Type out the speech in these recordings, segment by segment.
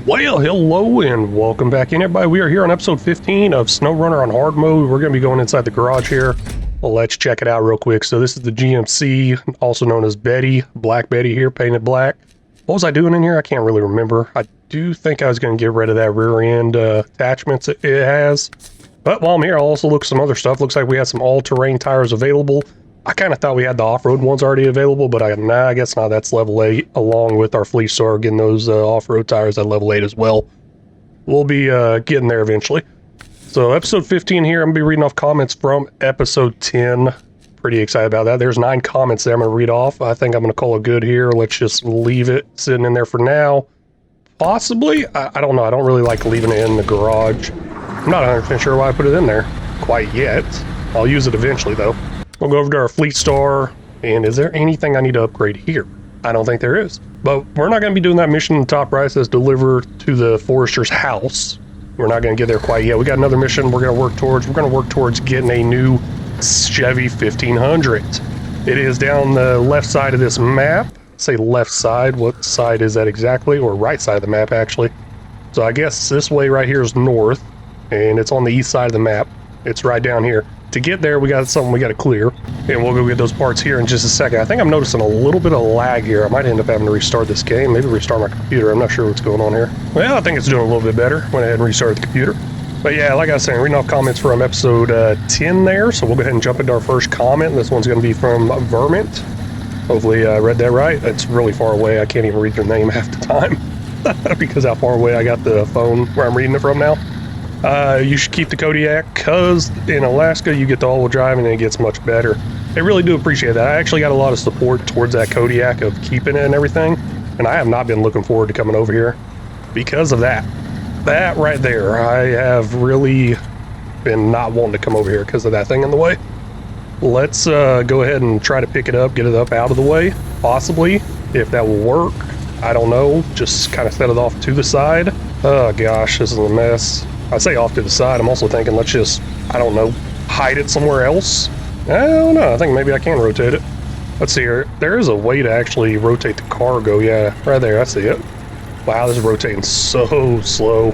Well, hello and welcome back in, everybody. We are here on episode 15 of SnowRunner on hard mode. We're going to be going inside the garage here. Well, let's check it out real quick. So this is the GMC, also known as Betty, Black Betty here, painted black. What was I doing in here? I can't really remember. I do think I was going to get rid of that rear end attachments it has. But while I'm here, I'll also look at some other stuff. Looks like we had some all-terrain tires available. I kind of thought we had the off-road ones already available, but I guess not. That's level 8, along with our fleet store, getting those off-road tires at level 8 as well. We'll be getting there eventually. So episode 15 here, I'm going to be reading off comments from episode 10. Pretty excited about that. There's 9 comments there I'm going to read off. I think I'm going to call it good here. Let's just leave it sitting in there for now. Possibly. I don't know. I don't really like leaving it in the garage. I'm not 100% sure why I put it in there quite yet. I'll use it eventually, though. We'll go over to our fleet store, and is there anything I need to upgrade here? I don't think there is. But we're not going to be doing that mission in the top right that says deliver to the forester's house. We're not going to get there quite yet. We got another mission we're going to work towards. We're going to work towards getting a new Chevy 1500. It is down the left side of this map. Say left side. What side is that exactly? Or right side of the map, actually. So I guess this way right here is north, and it's on the east side of the map. It's right down here. To get there, we got something we got to clear, and we'll go get those parts here in just a second. I think I'm noticing a little bit of lag here. I might end up having to restart this game, maybe restart my computer. I'm not sure what's going on here. Well, I think it's doing a little bit better. Went ahead and restarted the computer. But yeah, like I was saying, reading off comments from episode 10 there, so we'll go ahead and jump into our first comment. This one's going to be from Vermint. Hopefully I read that right. It's really far away. I can't even read their name half the time because how far away I got the phone where I'm reading it from now. You should keep the Kodiak, because in Alaska you get the all-wheel drive and it gets much better. I really do appreciate that. I actually got a lot of support towards that Kodiak of keeping it and everything, and I have not been looking forward to coming over here because of that. That right there, I have really been not wanting to come over here because of that thing in the way. Let's go ahead and try to pick it up, get it up out of the way, possibly, if that will work. I don't know, just kind of set it off to the side. Oh gosh, this is a mess. I say off to the side, I'm also thinking let's just, I don't know, hide it somewhere else. I don't know, I think maybe I can rotate it. Let's see here, there is a way to actually rotate the cargo, yeah, right there, I see it. Wow, this is rotating so slow.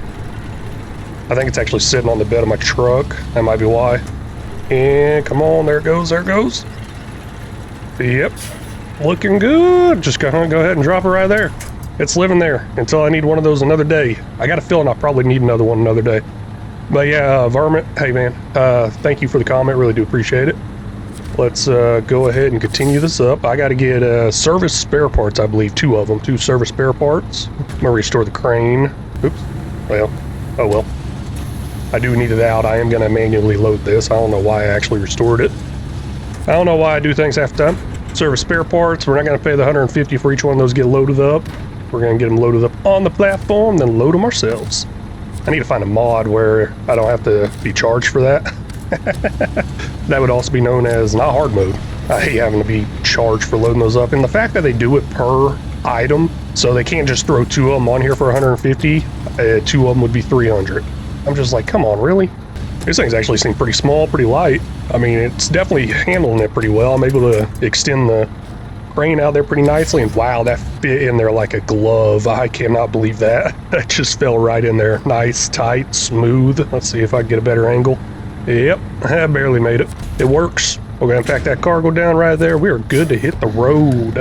I think it's actually sitting on the bed of my truck, that might be why. And come on, there it goes, there it goes. Yep, looking good. Just gonna go ahead and drop it right there. It's living there until I need one of those another day. I got a feeling I'll probably need another one another day. But yeah, Varmint, hey man, thank you for the comment, really do appreciate it. Let's go ahead and continue this up. I gotta get service spare parts, I believe, 2 of them, 2 service spare parts. I'm gonna restore the crane. Oops, well, oh well. I do need it out. I am gonna manually load this. I don't know why I actually restored it. I don't know why I do things half the time. Service spare parts, we're not gonna pay the 150 for each one of those get loaded up. We're going to get them loaded up on the platform, then load them ourselves. I need to find a mod where I don't have to be charged for that. That would also be known as not hard mode. I hate having to be charged for loading those up. And the fact that they do it per item, so they can't just throw 2 of them on here for 150, 2 of them would be 300. I'm just like, come on, really? This thing's actually seems pretty small, pretty light. I mean, it's definitely handling it pretty well. I'm able to extend the crane out there pretty nicely, and wow, that fit in there like a glove. I cannot believe that. That just fell right in there. Nice, tight, smooth. Let's see if I can get a better angle. Yep, I barely made it. It works. We're gonna pack that cargo down right there. We are good to hit the road.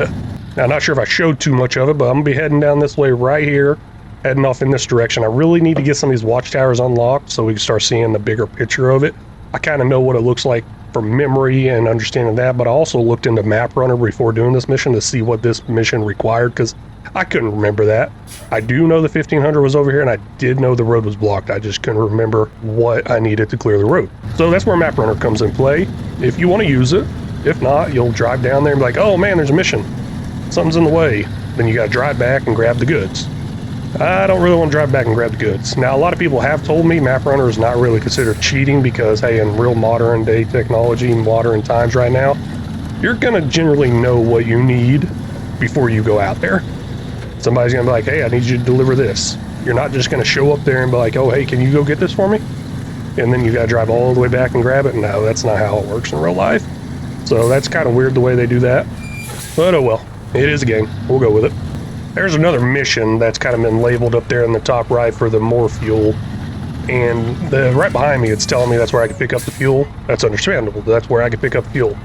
Now, I'm not sure if I showed too much of it, but I'm gonna be heading down this way right here, heading off in this direction. I really need to get some of these watchtowers unlocked so we can start seeing the bigger picture of it. I kind of know what it looks like from memory and understanding that, but I also looked into MapRunner before doing this mission to see what this mission required, because I couldn't remember that. I do know the 1500 was over here, and I did know the road was blocked. I just couldn't remember what I needed to clear the road. So that's where MapRunner comes in play, if you want to use it. If not, you'll drive down there and be like, oh man, there's a mission. Something's in the way. Then you got to drive back and grab the goods. I don't really want to drive back and grab the goods. Now, a lot of people have told me MapRunner is not really considered cheating because, hey, in real modern day technology and modern times right now, you're going to generally know what you need before you go out there. Somebody's going to be like, hey, I need you to deliver this. You're not just going to show up there and be like, oh, hey, can you go get this for me? And then you got to drive all the way back and grab it. No, that's not how it works in real life. So that's kind of weird the way they do that. But oh well, it is a game. We'll go with it. There's another mission that's kind of been labeled up there in the top right for the more fuel. And right behind me, it's telling me that's where I can pick up the fuel. That's understandable. That's where I can pick up fuel.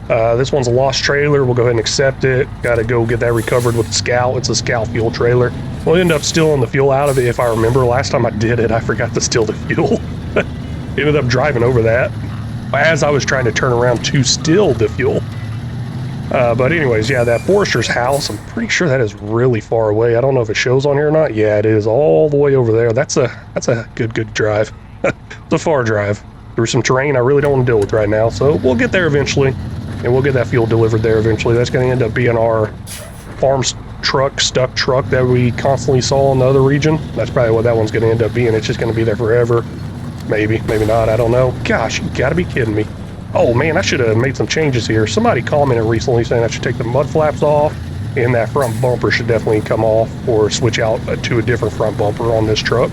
This one's a lost trailer. We'll go ahead and accept it. Got to go get that recovered with the Scout. It's a Scout fuel trailer. We'll end up stealing the fuel out of it. If I remember, last time I did it, I forgot to steal the fuel. Ended up driving over that as I was trying to turn around to steal the fuel. But anyways, yeah, that forester's house, I'm pretty sure that is really far away. I don't know if it shows on here or not. Yeah, it is all the way over there. That's a good drive. It's a far drive through some terrain I really don't want to deal with right now. So we'll get there eventually, and we'll get that fuel delivered there eventually. That's going to end up being our farm truck, stuck truck that we constantly saw in the other region. That's probably what that one's going to end up being. It's just going to be there forever. Maybe not. I don't know. Gosh, you got to be kidding me. Oh man, I should have made some changes here. Somebody commented recently saying I should take the mud flaps off, and that front bumper should definitely come off or switch out to a different front bumper on this truck,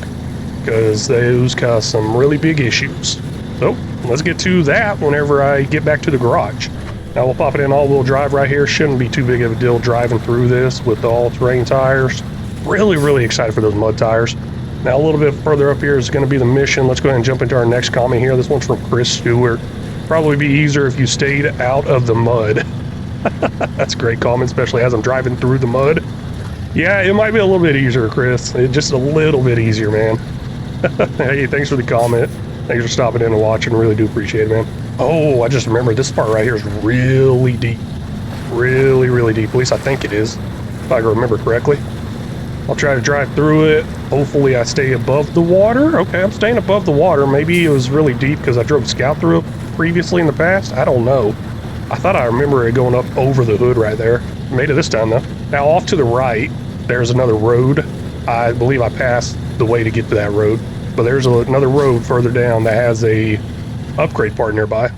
because those cause some really big issues. So let's get to that whenever I get back to the garage. Now we'll pop it in all-wheel drive right here. Shouldn't be too big of a deal driving through this with the all-terrain tires. Really excited for those mud tires. Now a little bit further up here is going to be the mission. Let's go ahead and jump into our next comment here. This one's from Chris Stewart. Probably be easier if you stayed out of the mud. That's a great comment, especially as I'm driving through the mud. Yeah, it might be a little bit easier, Chris. Just a little bit easier, man. Hey, thanks for the comment. Thanks for stopping in and watching. Really do appreciate it, man. Oh, I just remembered this part right here is really deep. Really deep. At least I think it is, if I can remember correctly. I'll try to drive through it. Hopefully I stay above the water. Okay, I'm staying above the water. Maybe it was really deep because I drove Scout through it previously in the past. I don't know. I thought I remember it going up over the hood right there. Made it this time though. Now off to the right, there's another road. I believe I passed the way to get to that road, but there's another road further down that has a upgrade part nearby.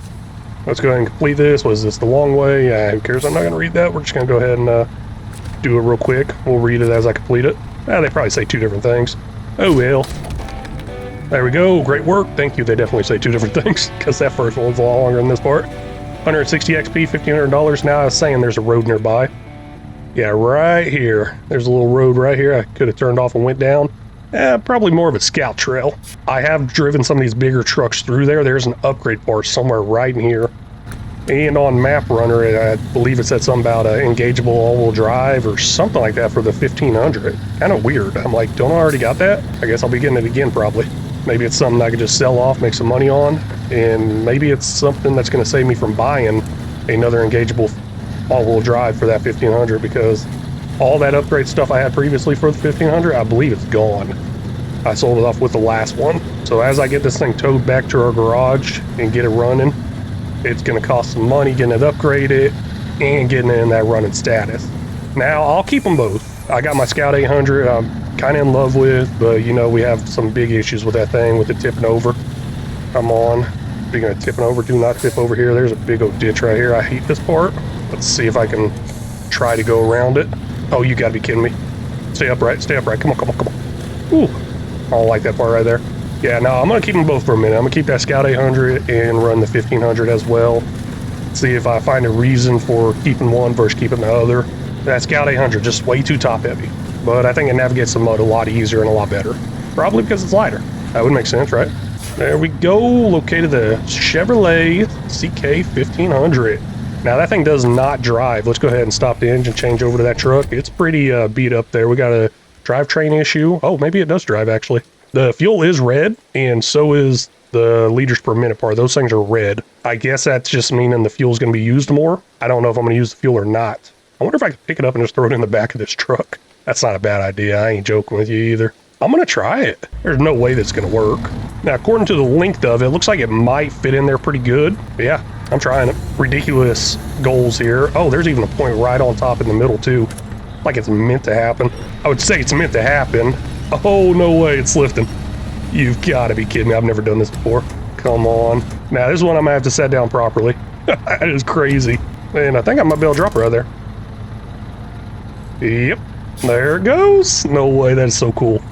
Let's go ahead and complete this. Was this the long way? Who cares? I'm not going to read that. We're just going to go ahead and do it real quick. We'll read it as I complete it. They probably say two different things. Oh well. There we go. Great work. Thank you. They definitely say two different things, because that first one was a lot longer than this part. 160 XP, $1,500. Now I was saying there's a road nearby. Yeah, right here. There's a little road right here. I could have turned off and went down. Probably more of a Scout trail. I have driven some of these bigger trucks through there. There's an upgrade part somewhere right in here. And on Map Runner, I believe it said something about engageable all-wheel drive or something like that for the 1500. Kind of weird. I'm like, don't I already got that? I guess I'll be getting it again probably. Maybe it's something I could just sell off, make some money on, and maybe it's something that's going to save me from buying another engageable all-wheel drive for that 1500, because all that upgrade stuff I had previously for the 1500, I believe it's gone. I sold it off with the last one. So as I get this thing towed back to our garage and get it running, it's going to cost some money getting it upgraded and getting it in that running status. Now, I'll keep them both. I got my Scout 800 I'm kind of in love with, but you know, we have some big issues with that thing, with it tipping over. Come on. Speaking of tipping over, do not tip over here. There's a big old ditch right here. I hate this part. Let's see if I can try to go around it. Oh, you gotta be kidding me. Stay upright, stay upright. Come on. Ooh, I don't like that part right there. Yeah, no, I'm gonna keep them both for a minute. I'm gonna keep that Scout 800 and run the 1500 as well. See if I find a reason for keeping one versus keeping the other. That Scout 800 just way too top heavy, but I think it navigates the mud a lot easier and a lot better. Probably because it's lighter. That would make sense, right? There we go. Located the Chevrolet CK 1500. Now that thing does not drive. Let's go ahead and stop the engine, change over to that truck. It's pretty beat up there. We got a drivetrain issue. Oh, maybe it does drive actually. The fuel is red, and so is the liters per minute part. Those things are red. I guess that's just meaning the fuel's going to be used more. I don't know if I'm going to use the fuel or not. I wonder if I could pick it up and just throw it in the back of this truck. That's not a bad idea. I ain't joking with you either. I'm going to try it. There's no way that's going to work. Now, according to the length of it, it looks like it might fit in there pretty good. But yeah, I'm trying it. Ridiculous goals here. Oh, there's even a point right on top in the middle too. Like it's meant to happen. I would say it's meant to happen. Oh, no way, it's lifting. You've got to be kidding me. I've never done this before. Come on. Now, this one I'm going to have to set down properly. That is crazy. And I think I might be able to drop it right there. Yep. There it goes. No way, that is so cool.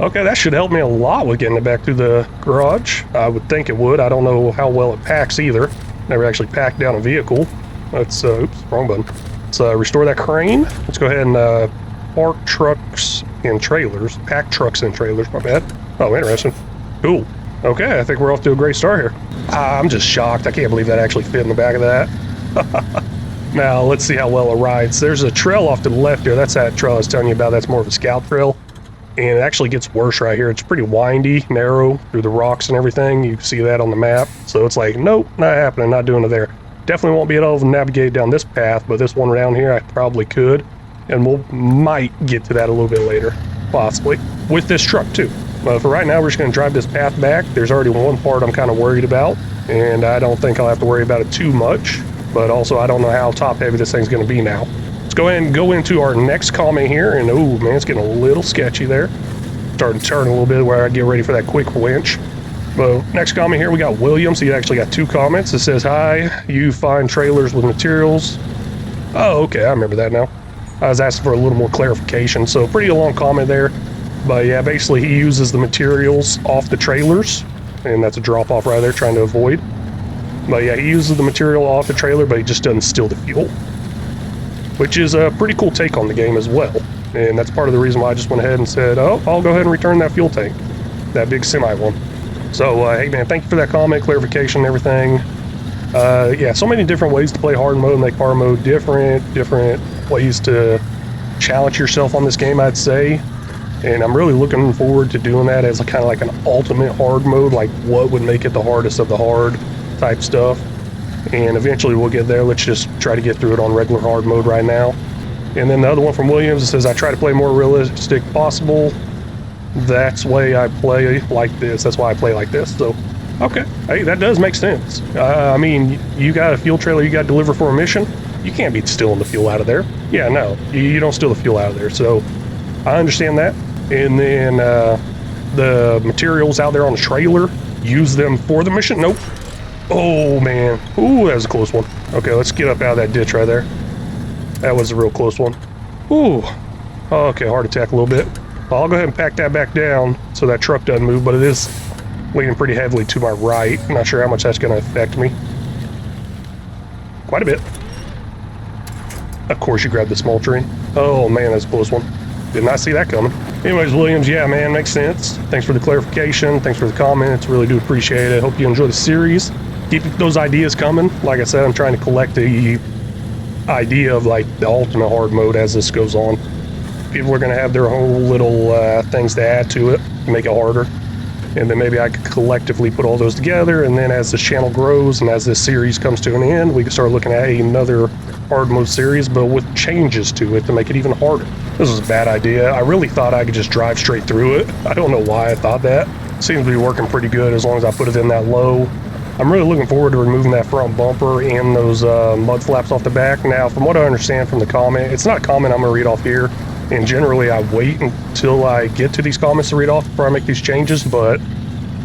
Okay, that should help me a lot with getting it back to the garage. I would think it would. I don't know how well it packs either. Never actually packed down a vehicle. Let's, oops, wrong button. Let's restore that crane. Let's go ahead and park trucks and trailers. Pack trucks and trailers, my bad. Oh, interesting. Cool. Okay, I think we're off to a great start here. I'm just shocked. I can't believe that actually fit in the back of that. Now, let's see how well it rides. There's a trail off to the left here. That's that trail I was telling you about. That's more of a scout trail. And it actually gets worse right here. It's pretty windy, narrow, through the rocks and everything. You can see that on the map. So it's like, nope, not happening, not doing it there. Definitely won't be able to navigate down this path, but this one down here I probably could. And might get to that a little bit later, possibly, with this truck too. But for right now, we're just going to drive this path back. There's already one part I'm kind of worried about, and I don't think I'll have to worry about it too much. But also, I don't know how top-heavy this thing's going to be now. Let's go ahead and go into our next comment here, and oh man, it's getting a little sketchy there. Starting to turn a little bit where I get ready for that quick winch. Well, next comment here, we got William. So you actually got 2 comments. It says, hi, you find trailers with materials. Oh, okay, I remember that now. I was asking for a little more clarification. So pretty long comment there. But yeah, basically he uses the materials off the trailers. And that's a drop off right there, trying to avoid. But yeah, he uses the material off the trailer, but he just doesn't steal the fuel. Which is a pretty cool take on the game as well. And that's part of the reason why I just went ahead and said, oh, I'll go ahead and return that fuel tank. That big semi one. So, hey man, thank you for that comment, clarification, everything. Yeah, so many different ways to play hard mode, make hard mode different ways to challenge yourself on this game, I'd say. And I'm really looking forward to doing that as kind of like an ultimate hard mode, like what would make it the hardest of the hard type stuff. And eventually we'll get there. Let's just try to get through it on regular hard mode right now. And then the other one from Williams, it says, I try to play more realistic possible. That's why I play like this. That's why I play like this. So, okay. Hey, that does make sense. I mean, you got a fuel trailer you got to deliver for a mission. You can't be stealing the fuel out of there. Yeah, no, you don't steal the fuel out of there. So, I understand that. And then the materials out there on the trailer, use them for the mission. Nope. Oh, man. Ooh, that was a close one. Okay, let's get up out of that ditch right there. That was a real close one. Ooh. Okay, heart attack a little bit. I'll go ahead and pack that back down so that truck doesn't move, but it is leaning pretty heavily to my right. I'm not sure how much that's going to affect me. Quite a bit. Of course you grabbed the smoldering. Oh man, that's a close one. Did not see that coming. Anyways, Williams, yeah man, makes sense. Thanks for the clarification. Thanks for the comments. Really do appreciate it. Hope you enjoy the series. Keep those ideas coming. Like I said, I'm trying to collect the idea of like the ultimate hard mode as this goes on. People are going to have their own little things to add to it to make it harder. And then maybe I could collectively put all those together, and then as this channel grows and as this series comes to an end, we can start looking at another hard mode series, but with changes to it to make it even harder. This was a bad idea. I really thought I could just drive straight through it. I don't know why I thought that. Seems to be working pretty good as long as I put it in that low. I'm really looking forward to removing that front bumper and those mud flaps off the back. Now, from what I understand from the comment, it's not a comment I'm going to read off here. And generally, I wait until I get to these comments to read off before I make these changes, but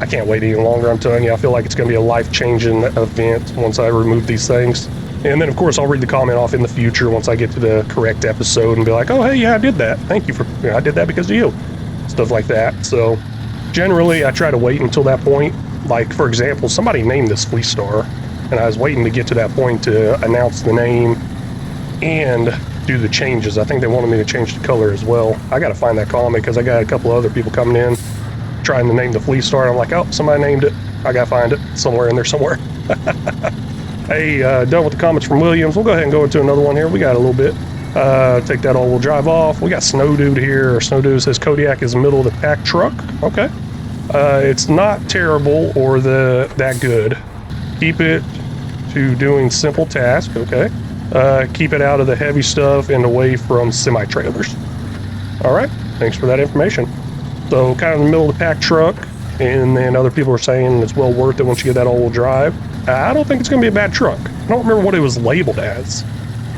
I can't wait any longer. I'm telling you, I feel like it's going to be a life-changing event once I remove these things. And then, of course, I'll read the comment off in the future once I get to the correct episode and be like, oh, hey, yeah, I did that. Thank you for, I did that because of you. Stuff like that. So, generally, I try to wait until that point. Like, for example, somebody named this Fleece Star, and I was waiting to get to that point to announce the name and do the changes. I think they wanted me to change the color as well. I got to find that comment because I got a couple other people coming in trying to name the Fleece Star. I'm like, oh, somebody named it. I got to find it somewhere in there somewhere. Hey, done with the comments from Williams. We'll go ahead and go into another one here. We got a little bit. Take that all-wheel drive off. We got Snow Dude here. Snow Dude says Kodiak is the middle of the pack truck. Okay. It's not terrible or that good. Keep it to doing simple tasks. Okay. Keep it out of the heavy stuff and away from semi-trailers. All right, thanks for that information. So kind of in the middle of the pack truck, and then other people are saying it's well worth it once you get that all-wheel drive. I don't think it's going to be a bad truck. I don't remember what it was labeled as.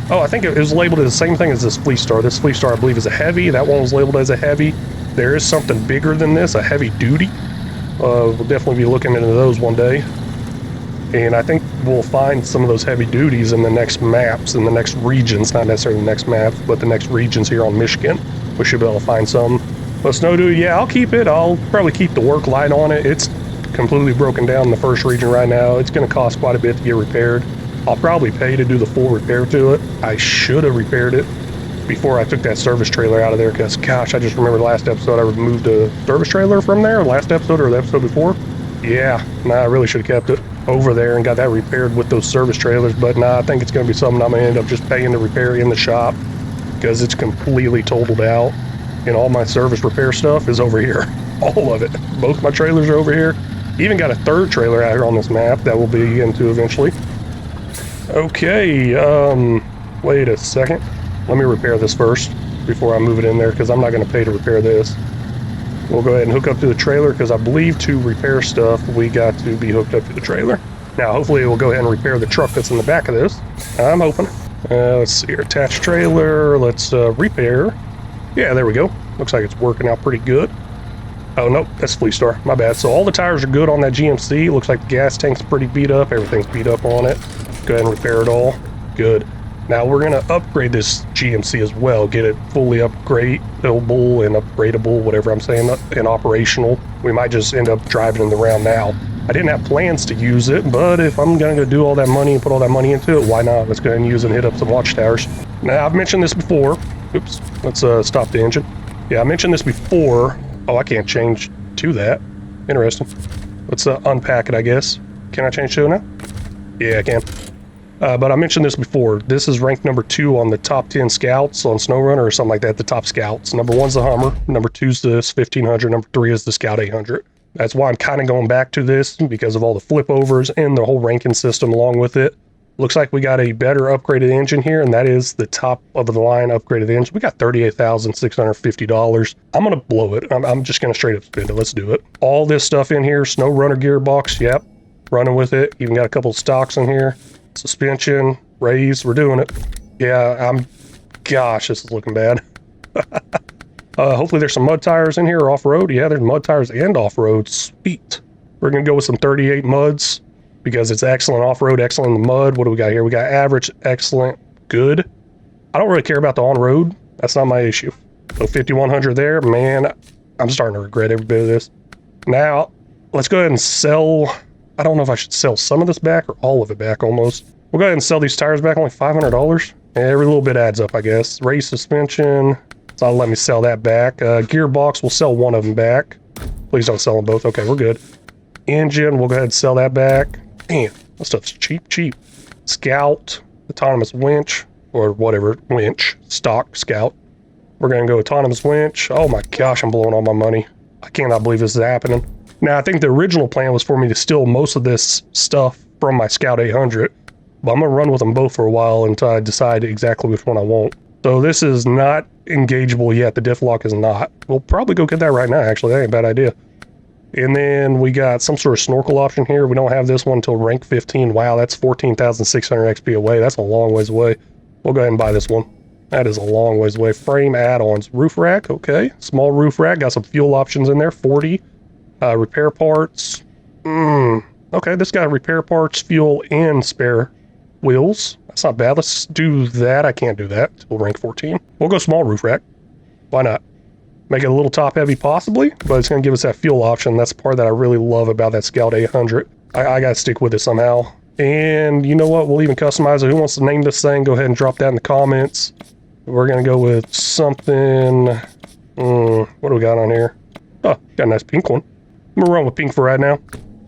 Oh, I think it was labeled as the same thing as this Fleece Star. This Fleece Star, I believe, is a heavy. That one was labeled as a heavy. There is something bigger than this, a heavy duty. We'll definitely be looking into those one day. And I think we'll find some of those heavy duties in the next maps, in the next regions, not necessarily the next map, but the next regions here on Michigan. We should be able to find some. But Snow Dude, yeah, I'll keep it. I'll probably keep the work light on it. It's completely broken down in the first region right now. It's going to cost quite a bit to get repaired. I'll probably pay to do the full repair to it. I should have repaired it before I took that service trailer out of there, because gosh, I just remember the last episode I removed a service trailer from there, last episode or the episode before. Yeah, nah, I really should have kept it over there and got that repaired with those service trailers, but nah, I think it's going to be something I'm going to end up just paying to repair in the shop, because it's completely totaled out, and all my service repair stuff is over here. All of it. Both my trailers are over here. Even got a third trailer out here on this map that we'll be into eventually. Okay, wait a second. Let me repair this first before I move it in there, because I'm not going to pay to repair this. We'll go ahead and hook up to the trailer, because I believe to repair stuff, we got to be hooked up to the trailer. Now, hopefully it will go ahead and repair the truck that's in the back of this. I'm hoping. Let's see here. Attached trailer. Let's repair. Yeah, there we go. Looks like it's working out pretty good. Oh, nope, that's Flea Star. My bad. So all the tires are good on that GMC. Looks like the gas tank's pretty beat up. Everything's beat up on it. Go ahead and repair it all. Good. Now we're going to upgrade this GMC as well. Get it fully upgradable and upgradable, whatever I'm saying, and operational. We might just end up driving it around now. I didn't have plans to use it, but if I'm going to do all that money and put all that money into it, why not? Let's go ahead and use it and hit up some watchtowers. Now, I've mentioned this before. Oops, let's stop the engine. Yeah, I mentioned this before. Oh, I can't change to that. Interesting. Let's unpack it, I guess. Can I change to it now? Yeah, I can. But I mentioned this before. This is ranked number 2 on the top 10 scouts on SnowRunner or something like that, the top scouts. Number 1's the Hummer, number 2's the 1500, number 3 is the Scout 800. That's why I'm kind of going back to this, because of all the flip overs and the whole ranking system along with it. Looks like we got a better upgraded engine here, and that is the top of the line upgraded engine. We got $38,650. I'm going to blow it. I'm just going to straight up spend it. Let's do it. All this stuff in here, SnowRunner gearbox, yep, running with it. Even got a couple of stocks in here. Suspension, raise, we're doing it. Yeah, gosh, this is looking bad. Hopefully there's some mud tires in here off-road. Yeah, there's mud tires and off-road. Sweet. We're going to go with some 38 muds because it's excellent off-road, excellent in the mud. What do we got here? We got average, excellent, good. I don't really care about the on-road. That's not my issue. So 5100 there. Man, I'm starting to regret every bit of this. Now, let's go ahead and sell... I don't know if I should sell some of this back or all of it back almost. We'll go ahead and sell these tires back, only $500. Every little bit adds up, I guess. Race suspension, so I'll let me sell that back. Gearbox, we'll sell one of them back. Please don't sell them both. Okay, we're good. Engine, we'll go ahead and sell that back. Damn, that stuff's cheap. Scout, autonomous winch, or whatever, winch, stock, Scout. We're gonna go autonomous winch. Oh my gosh, I'm blowing all my money. I cannot believe this is happening. Now, I think the original plan was for me to steal most of this stuff from my Scout 800, but I'm going to run with them both for a while until I decide exactly which one I want. So this is not engageable yet. The diff lock is not. We'll probably go get that right now, actually. That ain't a bad idea. And then we got some sort of snorkel option here. We don't have this one until rank 15. Wow, that's 14,600 XP away. That's a long ways away. We'll go ahead and buy this one. That is a long ways away. Frame add-ons. Roof rack, okay. Small roof rack. Got some fuel options in there, 40. Repair parts. Okay, this got repair parts, fuel, and spare wheels. That's not bad. Let's do that. I can't do that till rank 14. We'll go small roof rack. Why not? Make it a little top heavy possibly, but it's going to give us that fuel option. That's the part that I really love about that Scout 800. I got to stick with it somehow. And you know what? We'll even customize it. Who wants to name this thing? Go ahead and drop that in the comments. We're going to go with something... what do we got on here? Oh, got a nice pink one. I'm gonna run with pink for right now.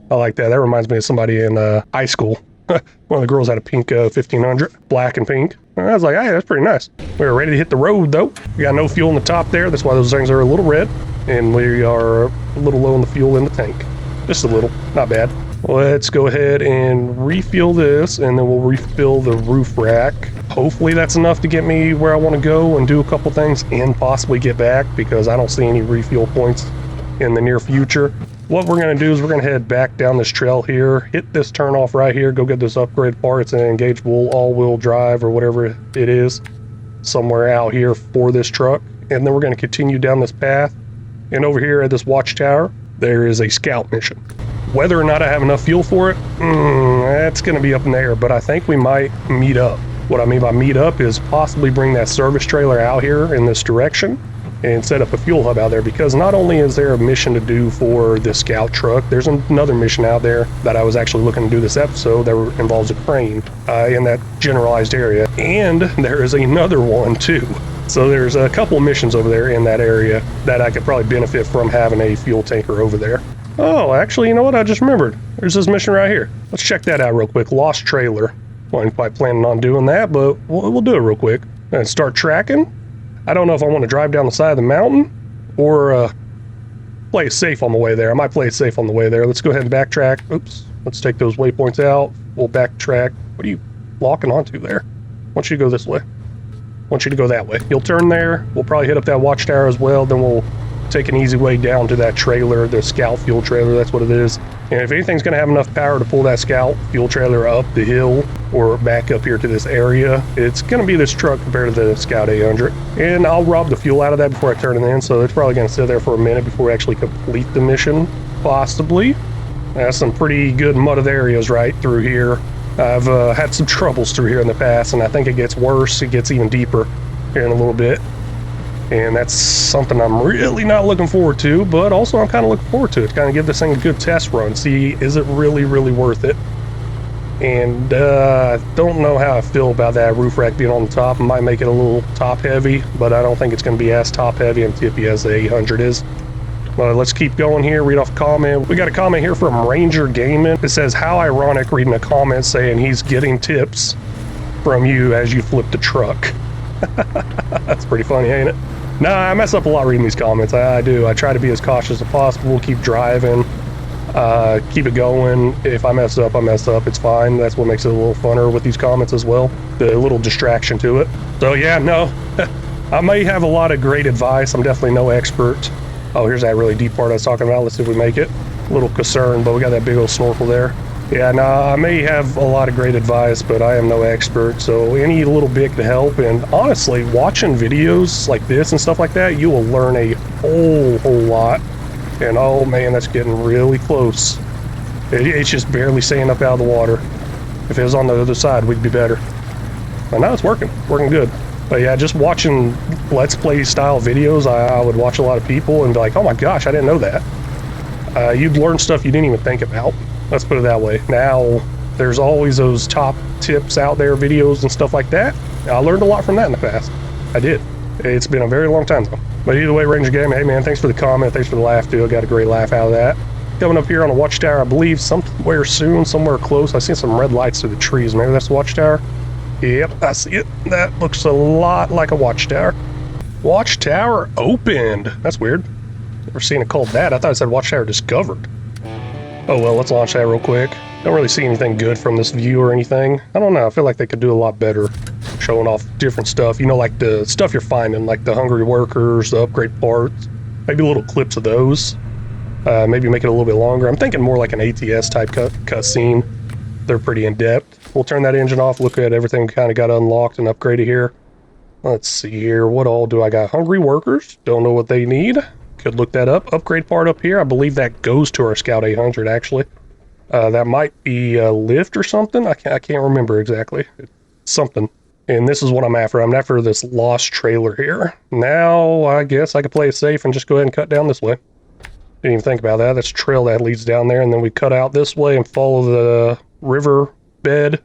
I like that. That reminds me of somebody in high school. One of the girls had a pink 1500, black and pink. I was like, hey, that's pretty nice. We were ready to hit the road though. We got no fuel in the top there. That's why those things are a little red. And we are a little low on the fuel in the tank. Just a little, not bad. Let's go ahead and refuel this, and then we'll refill the roof rack. Hopefully that's enough to get me where I want to go and do a couple things and possibly get back, because I don't see any refuel points in the near future. What we're going to do is we're going to head back down this trail here, hit this turn off right here, go get this upgrade part. It's an engageable all-wheel drive or whatever it is, somewhere out here for this truck. And then we're going to continue down this path. And over here at this watchtower, there is a scout mission. Whether or not I have enough fuel for it, that's going to be up in the air, but I think we might meet up. What I mean by meet up is possibly bring that service trailer out here in this direction and set up a fuel hub out there, because not only is there a mission to do for the scout truck, there's another mission out there that I was actually looking to do this episode that involves a crane in that generalized area, and there is another one too So there's a couple missions over there in that area that I could probably benefit from having a fuel tanker over there. Oh, actually, you know what? I just remembered. There's this mission right here. Let's check that out real quick. Lost trailer. Well, I'm quite planning on doing that, but we'll do it real quick. And start tracking. I don't know if I want to drive down the side of the mountain or play it safe on the way there. I might play it safe on the way there. Let's go ahead and backtrack. Oops. Let's take those waypoints out. We'll backtrack. What are you locking onto there? I want you to go this way. I want you to go that way. You'll turn there. We'll probably hit up that watchtower as well. Then we'll take an easy way down to that trailer, the scout fuel trailer. That's what it is. And if anything's going to have enough power to pull that scout fuel trailer up the hill or back up here to this area, it's going to be this truck compared to the Scout 800. And I'll rob the fuel out of that before I turn it in, so it's probably going to sit there for a minute before we actually complete the mission, possibly. That's some pretty good mudded areas right through here. I've had some troubles through here in the past, and I think it gets worse. It gets even deeper here in a little bit. And that's something I'm really not looking forward to, but also I'm kind of looking forward to it. Kind of give this thing a good test run. See, is it really, really worth it? And I don't know how I feel about that roof rack being on the top. It might make it a little top heavy, but I don't think it's going to be as top heavy and tippy as the 800 is. Let's keep going here, read off a comment. We got a comment here from Ranger Gaming. It says, how ironic reading a comment saying he's getting tips from you as you flip the truck. That's pretty funny, ain't it? Nah, I mess up a lot reading these comments. I do. I try to be as cautious as possible, keep driving, keep it going. If I mess up, I mess up. It's fine. That's what makes it a little funner with these comments as well. The little distraction to it. So yeah, no, I may have a lot of great advice. I'm definitely no expert. Oh, here's that really deep part I was talking about. Let's see if we make it. A little concerned, but we got that big old snorkel there. Yeah, nah, I may have a lot of great advice, but I am no expert, so any little bit to help. And honestly, watching videos like this and stuff like that, you will learn a whole lot. And oh man, that's getting really close. It's just barely staying up out of the water. If it was on the other side, we'd be better. But now it's working good. But yeah, just watching Let's Play style videos, I would watch a lot of people and be like, oh my gosh, I didn't know that. You'd learn stuff you didn't even think about. Let's put it that way. Now, there's always those top tips out there, videos and stuff like that. I learned a lot from that in the past. I did. It's been a very long time though. But either way, Ranger Gaming, hey man, thanks for the comment. Thanks for the laugh too. I got a great laugh out of that. Coming up here on a watchtower, I believe somewhere soon, somewhere close. I see some red lights through the trees. Maybe that's the watchtower. Yep, I see it. That looks a lot like a watchtower. Watchtower opened. That's weird. Never seen it called that. I thought it said watchtower discovered. Oh well, let's launch that real quick. Don't really see anything good from this view or anything. I don't know, I feel like they could do a lot better showing off different stuff. You know, like the stuff you're finding, like the hungry workers, the upgrade parts. Maybe little clips of those. Maybe make it a little bit longer. I'm thinking more like an ATS type cut scene. They're pretty in-depth. We'll turn that engine off, look at everything we kind of got unlocked and upgraded here. Let's see here, what all do I got? Hungry workers, don't know what they need. Could look that up. Upgrade part up here, I believe that goes to our Scout 800 actually. That might be a lift or something. I can't remember exactly. It's something. And this is what I'm after. I'm after this lost trailer here. Now, I guess I could play it safe and just go ahead and cut down this way. Didn't even think about that. That's a trail that leads down there, and then we cut out this way and follow the river bed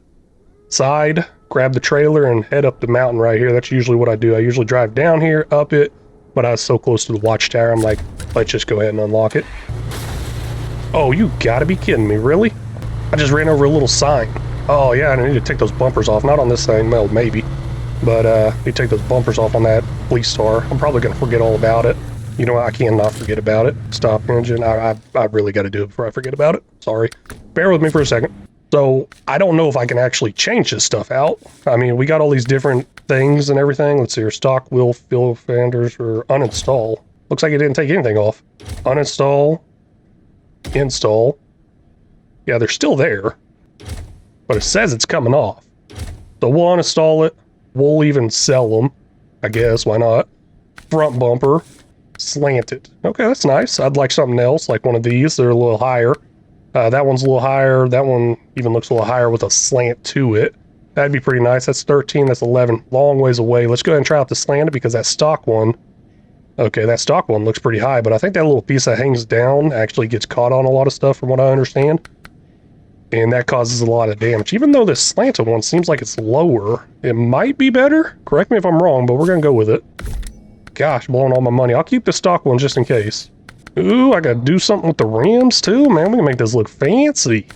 side, grab the trailer, and head up the mountain right here. That's usually what I do. I usually drive down here, up it, but I was so close to the watchtower, I'm like, let's just go ahead and unlock it. Oh, you gotta be kidding me, really? I just ran over a little sign. Oh yeah, I need to take those bumpers off. Not on this thing, well, maybe. But you take those bumpers off on that police car. I'm probably gonna forget all about it. You know, I cannot forget about it. Stop engine, I really gotta do it before I forget about it. Sorry. Bear with me for a second. So, I don't know if I can actually change this stuff out. I mean, we got all these different things and everything. Let's see here, stock wheel fill fenders or uninstall. Looks like it didn't take anything off. Uninstall, install. Yeah, they're still there, but it says it's coming off. So we'll uninstall it. We'll even sell them, I guess, why not? Front bumper, slanted. Okay, that's nice. I'd like something else, like one of these. They're a little higher. That one's a little higher. That one even looks a little higher with a slant to it. That'd be pretty nice. That's 13, that's 11. Long ways away. Let's go ahead and try out the slanted because that stock one, okay, that stock one looks pretty high, but I think that little piece that hangs down actually gets caught on a lot of stuff from what I understand. and that causes a lot of damage. Even though this slanted one seems like it's lower, it might be better. Correct me if I'm wrong, but we're gonna go with it. Gosh, blowing all my money. I'll keep the stock one just in case. Ooh, I gotta do something with the rims too, man. We can make this look fancy.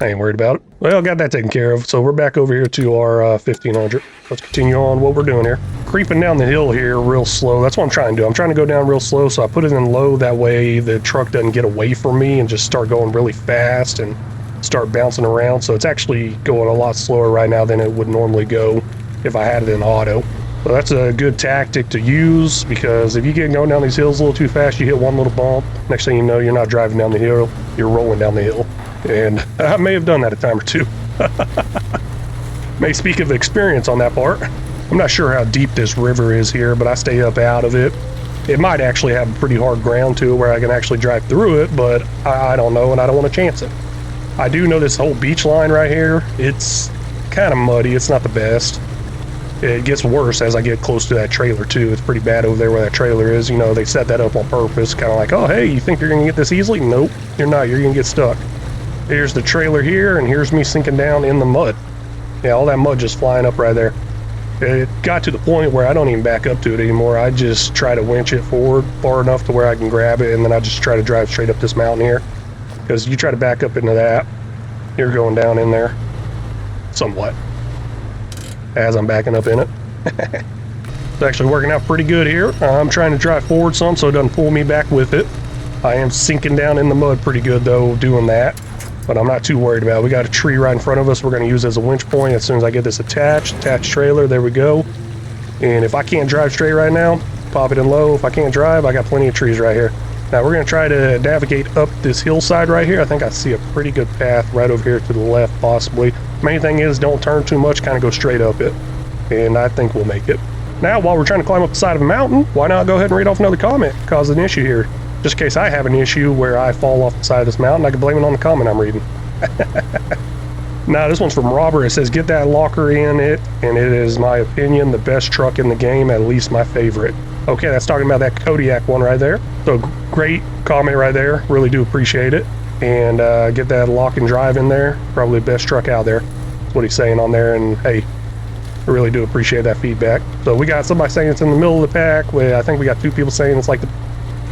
I ain't worried about it. Well, got that taken care of. So we're back over here to our 1500. Let's continue on what we're doing here. Creeping down the hill here real slow. That's what I'm trying to do. I'm trying to go down real slow, so I put it in low. That way the truck doesn't get away from me and just start going really fast and start bouncing around. So it's actually going a lot slower right now than it would normally go if I had it in auto. So that's a good tactic to use, because if you get going down these hills a little too fast, you hit one little bump. Next thing you know, you're not driving down the hill, you're rolling down the hill. And I may have done that a time or two. May speak of experience on that part. I'm not sure how deep this river is here, but I stay up out of it. It might actually have pretty hard ground to it where I can actually drive through it, but I don't know, and I don't want to chance it. I do know this whole beach line right here, it's kind of muddy. It's not the best. It gets worse as I get close to that trailer too. It's pretty bad over there where that trailer is. You know, they set that up on purpose, kind of like, oh, hey, you think you're going to get this easily? Nope, you're not. You're going to get stuck. Here's the trailer here, and here's me sinking down in the mud. Yeah, all that mud just flying up right there. It got to the point where I don't even back up to it anymore. I just try to winch it forward far enough to where I can grab it, and then I just try to drive straight up this mountain here. Because you try to back up into that, you're going down in there somewhat as I'm backing up in it. It's actually working out pretty good here. I'm trying to drive forward some so it doesn't pull me back with it. I am sinking down in the mud pretty good though doing that, but I'm not too worried about it. We got a tree right in front of us we're going to use as a winch point as soon as I get this attached trailer. There we go. And if I can't drive straight right now, pop it in low. If I can't drive, I got plenty of trees right here. Now we're going to try to navigate up this hillside right here. I think I see a pretty good path right over here to the left possibly. Main thing is don't turn too much, kind of go straight up it. And I think we'll make it. Now while we're trying to climb up the side of a mountain, why not go ahead and read off another comment? Cause an issue here. Just in case I have an issue where I fall off the side of this mountain, I can blame it on the comment I'm reading. Now this one's from Robert. It says, get that locker in it, and it is my opinion the best truck in the game, at least my favorite. Okay, that's talking about that Kodiak one right there. So great comment right there. Really do appreciate it. And get that lock and drive in there. Probably the best truck out there. That's what he's saying on there. And hey, I really do appreciate that feedback. So we got somebody saying it's in the middle of the pack. I think we got two people saying it's like the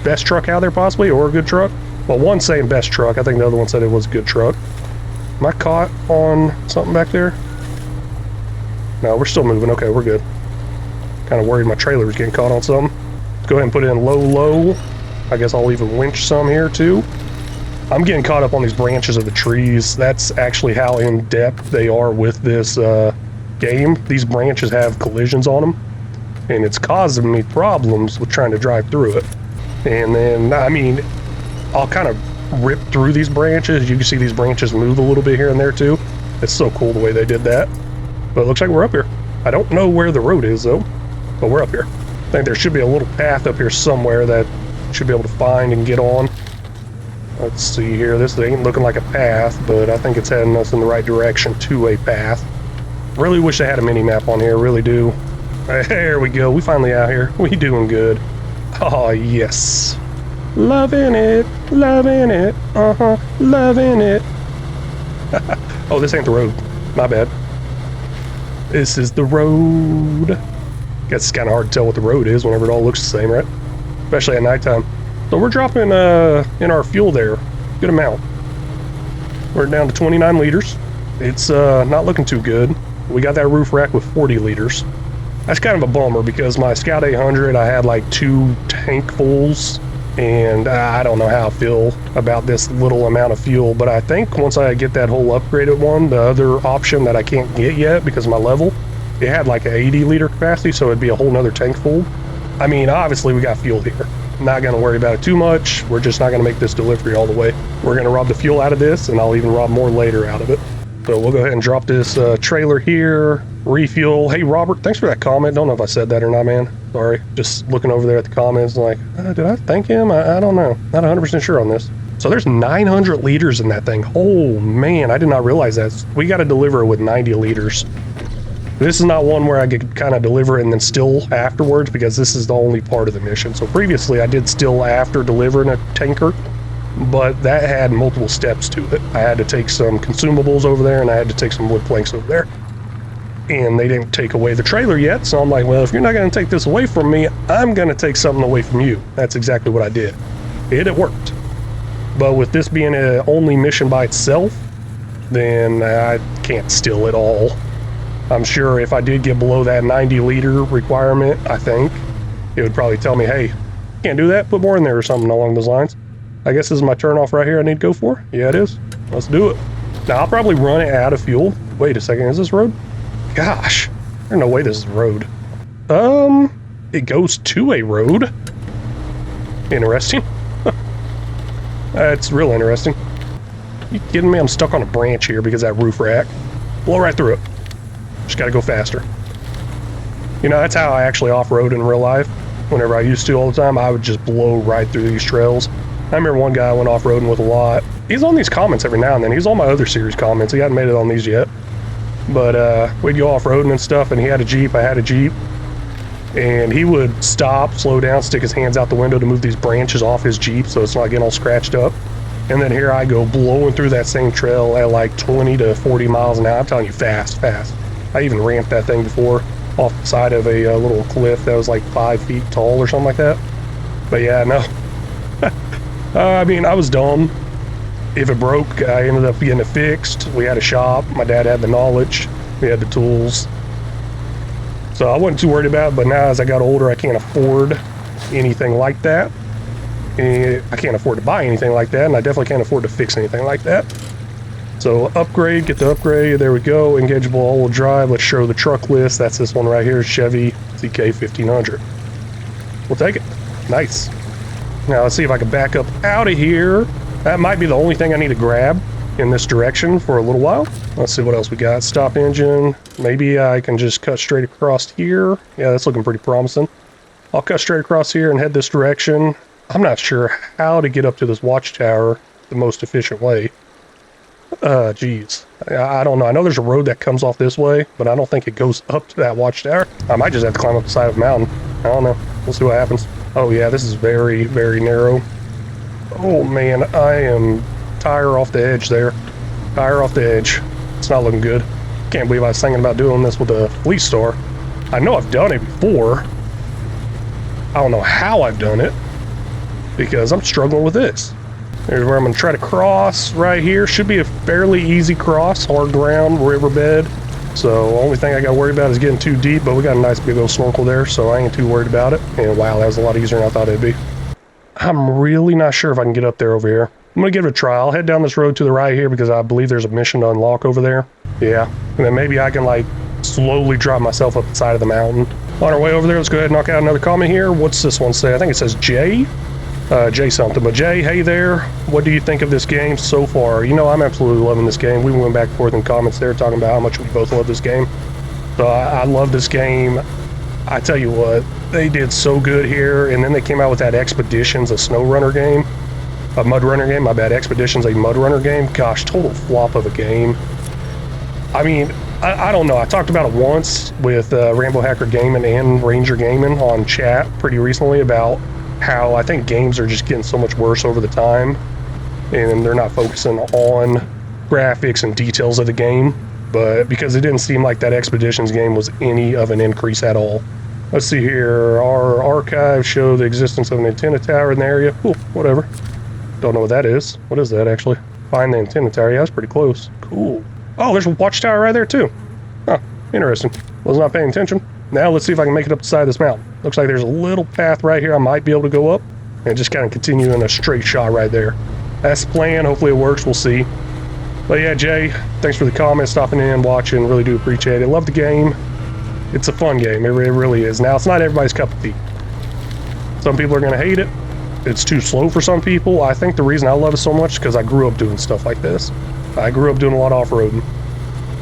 best truck out there possibly, or a good truck. Well, one saying best truck. I think the other one said it was a good truck. Am I caught on something back there? No, we're still moving. Okay, we're good. Kind of worried my trailer was getting caught on something. Let's go ahead and put it in low. I guess I'll even winch some here too. I'm getting caught up on these branches of the trees. That's actually how in depth they are with this game. These branches have collisions on them, and it's causing me problems with trying to drive through it. And then, I mean, I'll kind of rip through these branches. You can see these branches move a little bit here and there too. It's so cool the way they did that. But it looks like we're up here. I don't know where the road is though, but we're up here. I think there should be a little path up here somewhere that should be able to find and get on. Let's see here. This ain't looking like a path, but I think it's heading us in the right direction to a path. Really wish they had a mini map on here, really do. There we go. We finally out here. We doing good. Oh, yes. Loving it, loving it, loving it. Oh, this ain't the road. My bad. This is the road. Guess it's kind of hard to tell what the road is whenever it all looks the same, right? Especially at nighttime. So we're dropping in our fuel there. Good amount. We're down to 29 liters. It's not looking too good. We got that roof rack with 40 liters. That's kind of a bummer because my Scout 800, I had like 2 tankfuls, and I don't know how I feel about this little amount of fuel, but I think once I get that whole upgraded one, the other option that I can't get yet because of my level, it had like an 80 liter capacity, so it'd be a whole nother tank full. I mean, obviously we got fuel here. Not going to worry about it too much. We're just not going to make this delivery all the way. We're going to rob the fuel out of this, and I'll even rob more later out of it. So we'll go ahead and drop this trailer here, refuel. Hey, Robert, thanks for that comment. Don't know if I said that or not, man. Sorry. Just looking over there at the comments like, did I thank him? I don't know. Not 100% sure on this. So there's 900 liters in that thing. Oh, man, I did not realize that. We got to deliver it with 90 liters. This is not one where I could kind of deliver it and then still afterwards, because this is the only part of the mission. So previously I did still after delivering a tanker, but that had multiple steps to it. I had to take some consumables over there, and I had to take some wood planks over there. And they didn't take away the trailer yet, so I'm like, well, if you're not going to take this away from me, I'm going to take something away from you. That's exactly what I did. It worked. But with this being an only mission by itself, then I can't steal it all. I'm sure if I did get below that 90 liter requirement, I think, it would probably tell me, hey, can't do that, put more in there or something along those lines. I guess this is my turn off right here I need to go for. Yeah, it is. Let's do it. Now, I'll probably run it out of fuel. Wait a second, is this road? Gosh, there's no way this is road. It goes to a road. Interesting. That's real interesting. You kidding me? I'm stuck on a branch here because of that roof rack. Blow right through it. Just gotta go faster. You know, that's how I actually off-road in real life. Whenever I used to all the time, I would just blow right through these trails. I remember one guy I went off-roading with a lot. He's on these comments every now and then. He's on my other series comments. He hadn't made it on these yet. But we'd go off-roading and stuff, and he had a Jeep, I had a Jeep. And he would stop, slow down, stick his hands out the window to move these branches off his Jeep so it's not getting all scratched up. And then here I go blowing through that same trail at like 20 to 40 miles an hour. I'm telling you, fast. I even ramped that thing before off the side of a little cliff that was like 5 feet tall or something like that. But yeah, no. I mean, I was dumb. If it broke, I ended up getting it fixed. We had a shop. My dad had the knowledge. We had the tools. So I wasn't too worried about it, but now as I got older, I can't afford anything like that. And I can't afford to buy anything like that, and I definitely can't afford to fix anything like that. So upgrade, get the upgrade, there we go. Engageable all-wheel drive, let's show the truck list. That's this one right here, Chevy CK 1500. We'll take it. Nice. Now let's see if I can back up out of here. That might be the only thing I need to grab in this direction for a little while. Let's see what else we got. Stop engine. Maybe I can just cut straight across here. Yeah, that's looking pretty promising. I'll cut straight across here and head this direction. I'm not sure how to get up to this watchtower the most efficient way. Geez. I don't know. I know there's a road that comes off this way, but I don't think it goes up to that watchtower. I might just have to climb up the side of a mountain. I don't know. We'll see what happens. Oh yeah, this is very, very narrow. Oh man, I am tire off the edge there. Tire off the edge. It's not looking good. Can't believe I was thinking about doing this with a police star. I know I've done it before. I don't know how I've done it because I'm struggling with this. Here's where I'm going to try to cross right here. Should be a fairly easy cross, hard ground, riverbed. So only thing I got to worry about is getting too deep, but we got a nice big old snorkel there, so I ain't too worried about it. And wow, that was a lot easier than I thought it'd be. I'm really not sure if I can get up there over here. I'm going to give it a try. I'll head down this road to the right here because I believe there's a mission to unlock over there. Yeah, and then maybe I can like slowly drop myself up the side of the mountain. On our way over there, let's go ahead and knock out another comment here. What's this one say? I think it says Jay. Jay something. But Jay, hey there. What do you think of this game so far? You know, I'm absolutely loving this game. We went back and forth in comments there talking about how much we both love this game. So I love this game. I tell you what, they did so good here. And then they came out with that Expeditions, a SnowRunner game. A Mud Runner game, my bad. Expeditions, a Mud Runner game. Gosh, total flop of a game. I mean, I don't know. I talked about it once with Rambo Hacker Gaming and Ranger Gaming on chat pretty recently about how I think games are just getting so much worse over the time, and they're not focusing on graphics and details of the game. But because it didn't seem like that Expeditions game was any of an increase at all. Let's see here. Our archives show the existence of an antenna tower in the area. Cool, whatever. Don't know what that is. What is that actually? Find the antenna tower. Yeah, that's pretty close. Cool. Oh, there's a watchtower right there too. Huh, interesting. Was not paying attention. Now let's see if I can make it up the side of this mountain. Looks like there's a little path right here I might be able to go up and just kind of continue in a straight shot right there. That's the plan. Hopefully it works. We'll see. But yeah, Jay, thanks for the comment, stopping in, watching. Really do appreciate it. Love the game. It's a fun game. It really is. Now, it's not everybody's cup of tea. Some people are going to hate it. It's too slow for some people. I think the reason I love it so much is because I grew up doing stuff like this. I grew up doing a lot of off-roading.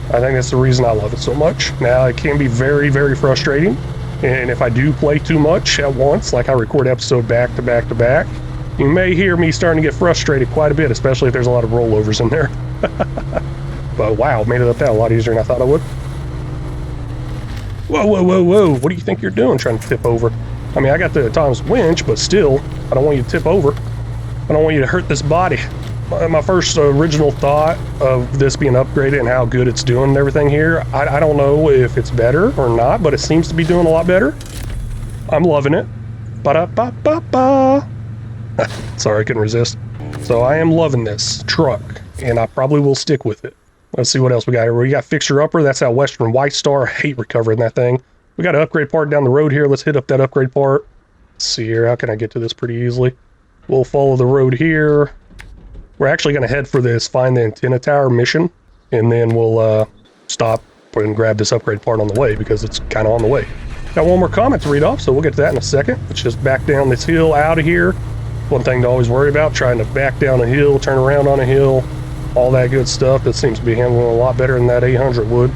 I think that's the reason I love it so much. Now, it can be very, very frustrating. And if I do play too much at once, like I record episode back to back to back, you may hear me starting to get frustrated quite a bit, especially if there's a lot of rollovers in there. But wow, made it up that a lot easier than I thought I would. Whoa, whoa, whoa, whoa. What do you think you're doing trying to tip over? I mean, I got the Tom's winch, but still, I don't want you to tip over. I don't want you to hurt this body. My first original thought of this being upgraded and how good it's doing and everything here, I don't know if it's better or not, but it seems to be doing a lot better. I'm loving it. Ba-da-ba-ba-ba. Sorry, I couldn't resist. So I am loving this truck, and I probably will stick with it. Let's see what else we got here. We got fixture upper. That's that Western White Star. I hate recovering that thing. We got an upgrade part down the road here. Let's hit up that upgrade part. Let's see here. How can I get to this pretty easily? We'll follow the road here. We're actually going to head for this find the antenna tower mission, and then we'll stop and grab this upgrade part on the way because it's kind of on the way. Got one more comment to read off, so we'll get to that in a second. Let's just back down this hill out of here. One thing to always worry about, trying to back down a hill, turn around on a hill, all that good stuff. That seems to be handling a lot better than that 800 would.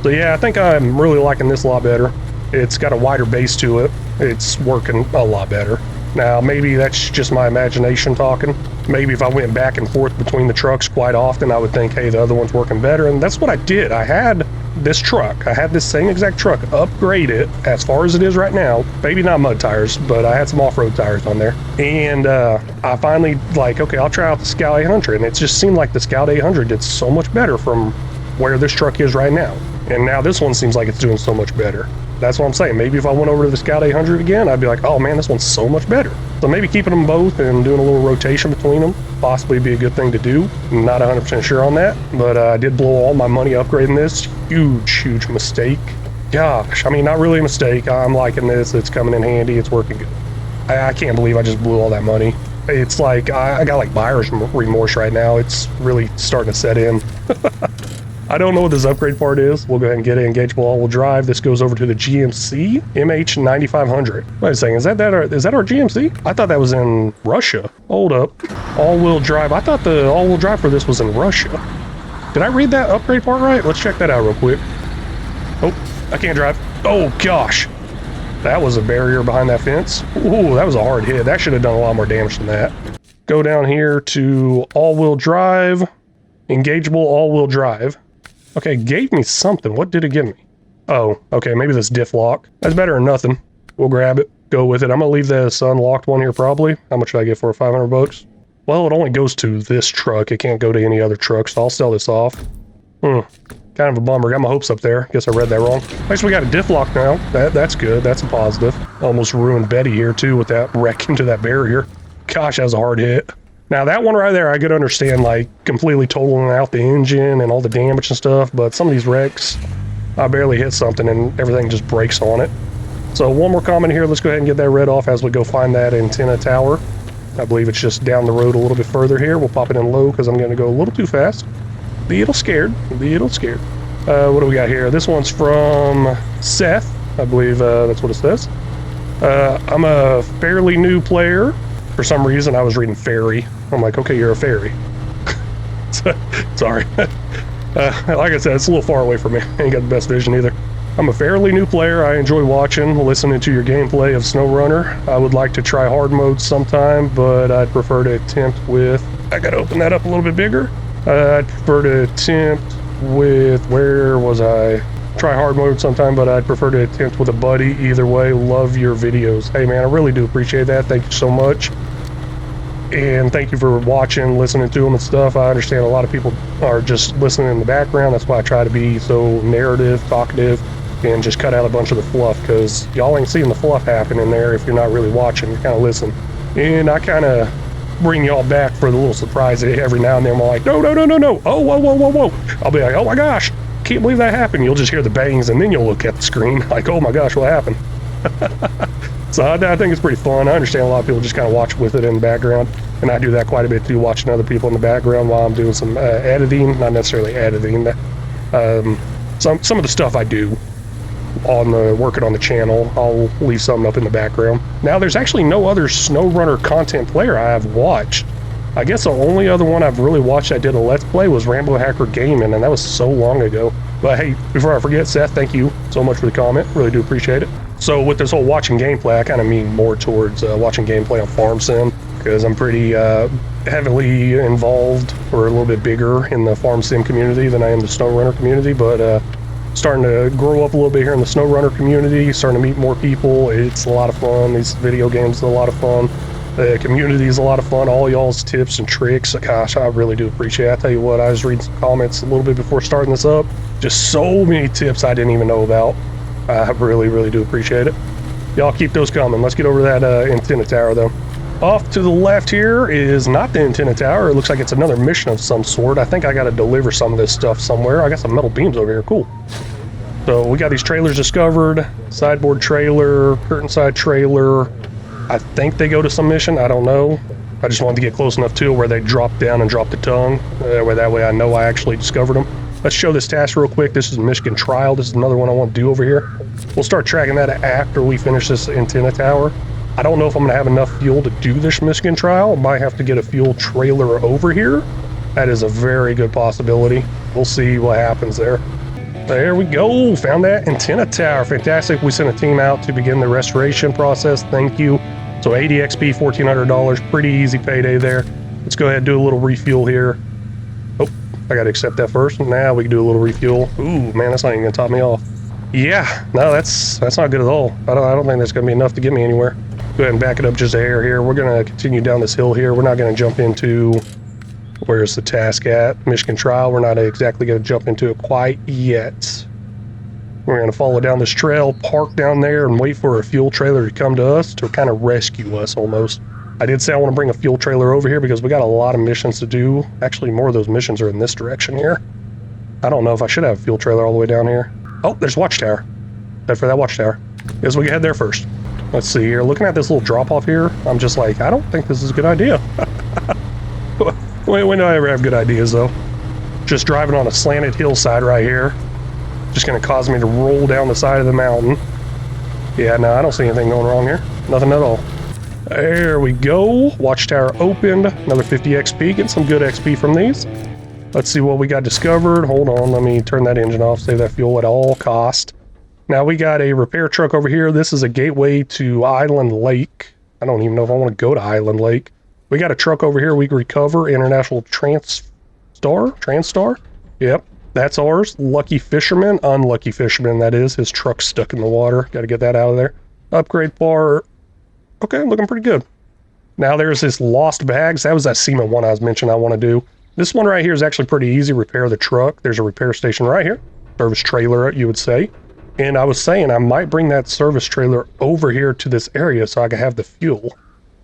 So yeah, I think I'm really liking this a lot better. It's got a wider base to it. It's working a lot better. Now, maybe that's just my imagination talking. Maybe if I went back and forth between the trucks quite often, I would think, hey, the other one's working better. And that's what I did. I had this truck. I had this same exact truck upgraded as far as it is right now. Maybe not mud tires, but I had some off-road tires on there. And I finally, like, okay, I'll try out the Scout 800. And it just seemed like the Scout 800 did so much better from where this truck is right now. And now this one seems like it's doing so much better. That's what I'm saying. Maybe if I went over to the Scout 800 again, I'd be like, oh man, this one's so much better. So maybe keeping them both and doing a little rotation between them possibly be a good thing to do. I'm not 100% sure on that, but I did blow all my money upgrading this. Huge mistake. Gosh, I mean, not really a mistake. I'm liking this. It's coming in handy. It's working good. I can't believe I just blew all that money. It's like, I got like buyer's remorse right now. It's really starting to set in. I don't know what this upgrade part is. We'll go ahead and get it. Engageable all-wheel drive. This goes over to the GMC MH9500. Wait a second, is that our GMC? I thought that was in Russia. Hold up. All-wheel drive. I thought the all-wheel drive for this was in Russia. Did I read that upgrade part right? Let's check that out real quick. Oh, I can't drive. Oh, gosh. That was a barrier behind that fence. Ooh, that was a hard hit. That should have done a lot more damage than that. Go down here to all-wheel drive. Engageable all-wheel drive. Okay, gave me something. What did it give me? Oh, okay, maybe this diff lock. That's better than nothing. We'll grab it, go with it. I'm gonna leave this unlocked one here probably. How much should I get for it? 500 bucks? Well, it only goes to this truck. It can't go to any other truck, so I'll sell this off. Kind of a bummer. Got my hopes up there. Guess I read that wrong. At least we got a diff lock now. That's good. That's a positive. Almost ruined Betty here too with that wreck into that barrier. Gosh, that was a hard hit. Now that one right there, I could understand like completely totaling out the engine and all the damage and stuff, but some of these wrecks, I barely hit something and everything just breaks on it. So one more comment here. Let's go ahead and get that read off as we go find that antenna tower. I believe it's just down the road a little bit further here. We'll pop it in low because I'm going to go a little too fast. Be a little scared. Be a little scared. What do we got here? This one's from Seth. I believe that's what it says. I'm a fairly new player. For some reason, I was reading fairy. I'm like, okay, you're a fairy. Sorry. Like I said, it's a little far away from me. I ain't got the best vision either. I'm a fairly new player. I enjoy watching, listening to your gameplay of SnowRunner. I would like to try hard mode sometime, but I'd prefer to attempt with... I gotta open that up a little bit bigger. I'd prefer to attempt with... Where was I? Try hard mode sometime, but I'd prefer to attempt with a buddy. Either way, love your videos. Hey man, I really do appreciate that. Thank you so much. And thank you for watching, listening to them and stuff. I understand a lot of people are just listening in the background. That's why I try to be so narrative, talkative, and just cut out a bunch of the fluff, because y'all ain't seeing the fluff happen in there if you're not really watching. You're kind of listening. And I kind of bring y'all back for the little surprise every now and then. I'm like, no. Oh, whoa. I'll be like, oh my gosh, can't believe that happened. You'll just hear the bangs, and then you'll look at the screen like, oh my gosh, what happened? So I think it's pretty fun. I understand a lot of people just kind of watch with it in the background, and I do that quite a bit too, watching other people in the background while I'm doing some editing. Not necessarily editing. Some of the stuff I do on working on the channel, I'll leave something up in the background. Now, there's actually no other SnowRunner content player I have watched. I guess the only other one I've really watched that did a Let's Play was Rambo Hacker Gaming, and that was so long ago. But hey, before I forget, Seth, thank you so much for the comment. Really do appreciate it. So with this whole watching gameplay, I kind of mean more towards watching gameplay on Farm Sim, because I'm pretty heavily involved, or a little bit bigger in the Farm Sim community than I am the SnowRunner community, but starting to grow up a little bit here in the SnowRunner community, starting to meet more people. It's a lot of fun. These video games are a lot of fun. The community is a lot of fun. All y'all's tips and tricks, gosh, I really do appreciate it. I tell you what, I was reading some comments a little bit before starting this up. Just so many tips I didn't even know about. I really, really do appreciate it. Y'all keep those coming. Let's get over that antenna tower, though. Off to the left here is not the antenna tower. It looks like it's another mission of some sort. I think I got to deliver some of this stuff somewhere. I got some metal beams over here. Cool. So we got these trailers discovered. Sideboard trailer, curtain side trailer. I think they go to some mission. I don't know. I just wanted to get close enough to it where they drop down and drop the tongue. That way I know I actually discovered them. Let's show this task real quick. This is Michigan Trial. This is another one I want to do over here. We'll start tracking that after we finish this antenna tower. I don't know if I'm going to have enough fuel to do this Michigan Trial. I might have to get a fuel trailer over here. That is a very good possibility. We'll see what happens there. There we go. Found that antenna tower. Fantastic. We sent a team out to begin the restoration process. Thank you. So 80 XP, $1,400. Pretty easy payday there. Let's go ahead and do a little refuel here. Oh, I got to accept that first. Now we can do a little refuel. Ooh, man, that's not even going to top me off. Yeah, no, that's not good at all. I don't think that's going to be enough to get me anywhere. Go ahead and back it up just a hair here. We're going to continue down this hill here. We're not going to jump into, where's the task at? Michigan Trial. We're not exactly going to jump into it quite yet. We're going to follow down this trail, park down there, and wait for a fuel trailer to come to us to kind of rescue us almost. I did say I want to bring a fuel trailer over here because we got a lot of missions to do. Actually, more of those missions are in this direction here. I don't know if I should have a fuel trailer all the way down here. Oh, there's watchtower. Head for that watchtower. Guess we can head there first. Let's see here. Looking at this little drop off here, I'm just like, I don't think this is a good idea. When do I ever have good ideas though? Just driving on a slanted hillside right here. Just going to cause me to roll down the side of the mountain. Yeah, no, I don't see anything going wrong here. Nothing at all. There we go. Watchtower opened. Another 50 XP. Getting some good XP from these. Let's see what we got discovered. Hold on. Let me turn that engine off. Save that fuel at all cost. Now we got a repair truck over here. This is a gateway to Island Lake. I don't even know if I want to go to Island Lake. We got a truck over here. We can recover International Transstar. Yep. That's ours. Lucky Fisherman. Unlucky Fisherman, that is. His truck's stuck in the water. Got to get that out of there. Upgrade bar. Okay, looking pretty good. Now there's this Lost Bags. That was that SEMA one I was mentioning I want to do. This one right here is actually pretty easy. Repair the truck. There's a repair station right here. Service trailer, you would say. And I was saying I might bring that service trailer over here to this area so I can have the fuel.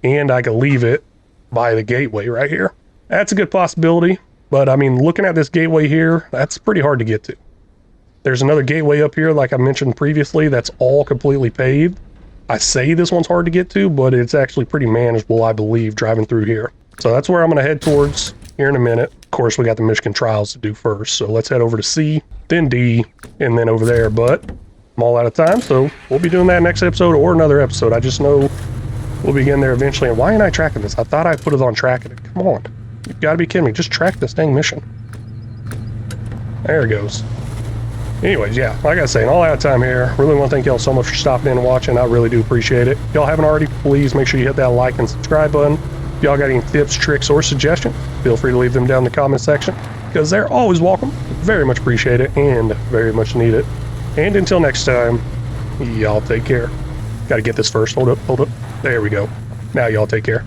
And I can leave it by the gateway right here. That's a good possibility. But I mean, looking at this gateway here, that's pretty hard to get to. There's another gateway up here, like I mentioned previously, that's all completely paved. I say this one's hard to get to, but it's actually pretty manageable, I believe, driving through here. So that's where I'm going to head towards here in a minute. Of course, we got the Michigan Trials to do first. So let's head over to C, then D, and then over there. But I'm all out of time, so we'll be doing that next episode or another episode. I just know we'll be getting there eventually. And why ain't I tracking this? I thought I put it on tracking it. Come on. You've got to be kidding me. Just track this dang mission. There it goes. Anyways, yeah, like I say, all out of time here. Really want to thank y'all so much for stopping in and watching. I really do appreciate it. If y'all haven't already, please make sure you hit that like and subscribe button. If y'all got any tips, tricks, or suggestions, feel free to leave them down in the comment section because they're always welcome. Very much appreciate it and very much need it. And until next time, y'all take care. Got to get this first. Hold up. There we go. Now y'all take care.